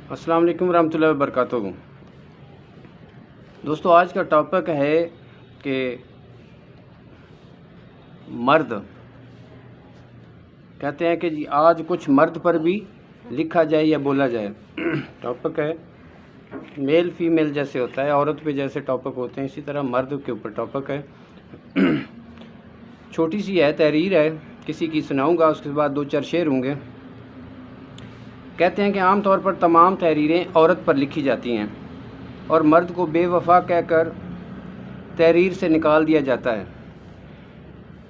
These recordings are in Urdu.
السلام علیکم ورحمۃ اللہ وبرکاتہ۔ دوستو آج کا ٹاپک ہے کہ مرد کہتے ہیں کہ جی آج کچھ مرد پر بھی لکھا جائے یا بولا جائے۔ ٹاپک ہے میل فیمیل جیسے ہوتا ہے، عورت پہ جیسے ٹاپک ہوتے ہیں اسی طرح مرد کے اوپر ٹاپک ہے۔ چھوٹی سی ہے، تحریر ہے، کسی کی سناؤں گا، اس کے بعد 2-4 شعر ہوں گے۔ کہتے ہیں کہ عام طور پر تمام تحریریں عورت پر لکھی جاتی ہیں اور مرد کو بے وفا کہہ کر تحریر سے نکال دیا جاتا ہے۔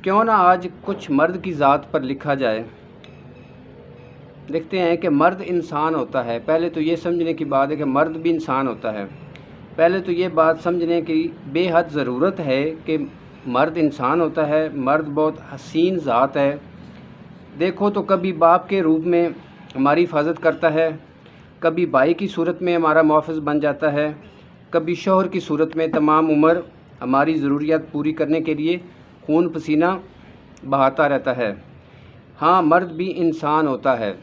کیوں نہ آج کچھ مرد کی ذات پر لکھا جائے۔ دیکھتے ہیں کہ مرد انسان ہوتا ہے۔ پہلے تو یہ سمجھنے کی بات ہے کہ مرد بھی انسان ہوتا ہے۔ پہلے تو یہ بات سمجھنے کی بے حد ضرورت ہے کہ مرد انسان ہوتا ہے، مرد بہت حسین ذات ہے۔ دیکھو تو کبھی باپ کے روپ میں ہماری حفاظت کرتا ہے، کبھی بھائی کی صورت میں ہمارا محافظ بن جاتا ہے، کبھی شوہر کی صورت میں تمام عمر ہماری ضروریات پوری کرنے کے لیے خون پسینہ بہاتا رہتا ہے۔ ہاں مرد بھی انسان ہوتا ہے،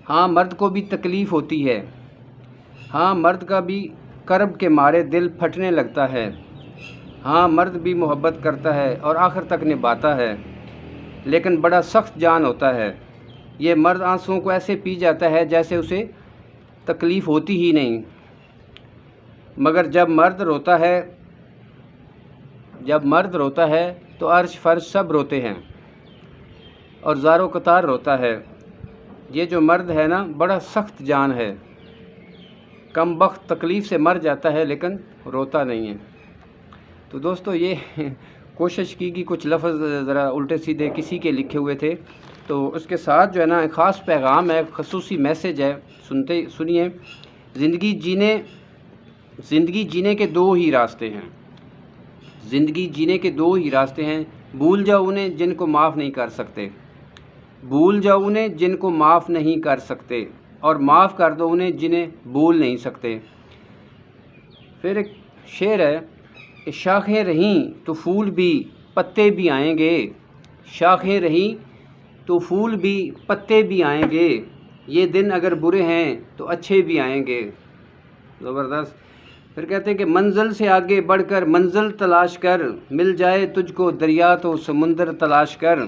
ہاں مرد کو بھی تکلیف ہوتی ہے، ہاں مرد کا بھی کرب کے مارے دل پھٹنے لگتا ہے، ہاں مرد بھی محبت کرتا ہے اور آخر تک نبھاتا ہے، لیکن بڑا سخت جان ہوتا ہے۔ یہ مرد آنسوؤں کو ایسے پی جاتا ہے جیسے اسے تکلیف ہوتی ہی نہیں، مگر جب مرد روتا ہے تو عرش فرش سب روتے ہیں اور زار و قطار روتا ہے۔ یہ جو مرد ہے نا بڑا سخت جان ہے، کم بخت تکلیف سے مر جاتا ہے لیکن روتا نہیں ہے۔ تو دوستو یہ کوشش کی کہ کچھ لفظ ذرا الٹے سیدھے کسی کے لکھے ہوئے تھے، تو اس کے ساتھ جو ہے نا ایک خاص پیغام ہے، خصوصی میسج ہے، سنیے۔ زندگی جینے کے 2 ہی راستے ہیں، زندگی جینے کے 2 ہی راستے ہیں۔ بھول جاؤ انہیں جن کو معاف نہیں کر سکتے، بھول جاؤ انہیں جن کو معاف نہیں کر سکتے، اور معاف کر دو انہیں جنہیں بھول نہیں سکتے۔ پھر ایک شعر ہے کہ شاخیں رہیں تو پھول بھی پتے بھی آئیں گے، شاخیں رہیں تو پھول بھی پتے بھی آئیں گے، یہ دن اگر برے ہیں تو اچھے بھی آئیں گے۔ زبردست۔ پھر کہتے ہیں کہ منزل سے آگے بڑھ کر منزل تلاش کر، مل جائے تجھ کو دریا تو سمندر تلاش کر۔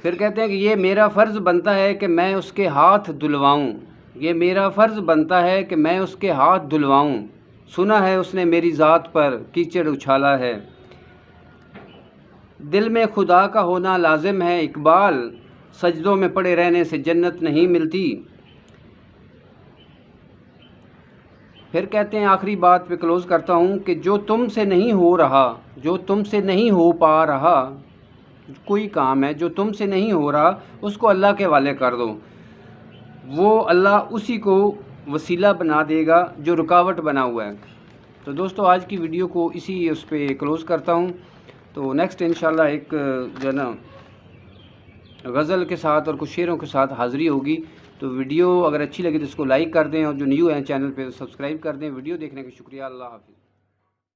پھر کہتے ہیں کہ یہ میرا فرض بنتا ہے کہ میں اس کے ہاتھ دھلواؤں، یہ میرا فرض بنتا ہے کہ میں اس کے ہاتھ دھلواؤں، سنا ہے اس نے میری ذات پر کیچڑ اچھالا ہے۔ دل میں خدا کا ہونا لازم ہے اقبال، سجدوں میں پڑے رہنے سے جنت نہیں ملتی۔ پھر کہتے ہیں آخری بات پہ کلوز کرتا ہوں کہ جو تم سے نہیں ہو رہا، جو تم سے نہیں ہو پا رہا کوئی کام ہے، جو تم سے نہیں ہو رہا اس کو اللہ کے حوالے کر دو، وہ اللہ اسی کو وسیلہ بنا دے گا جو رکاوٹ بنا ہوا ہے۔ تو دوستو آج کی ویڈیو کو اسی اس پہ کلوز کرتا ہوں، تو نیکسٹ انشاءاللہ ایک جو ہے نا غزل کے ساتھ اور کچھ شعروں کے ساتھ حاضری ہوگی۔ تو ویڈیو اگر اچھی لگی تو اس کو لائک کر دیں، اور جو نیو ہیں چینل پہ سبسکرائب کر دیں۔ ویڈیو دیکھنے کا شکریہ، اللہ حافظ۔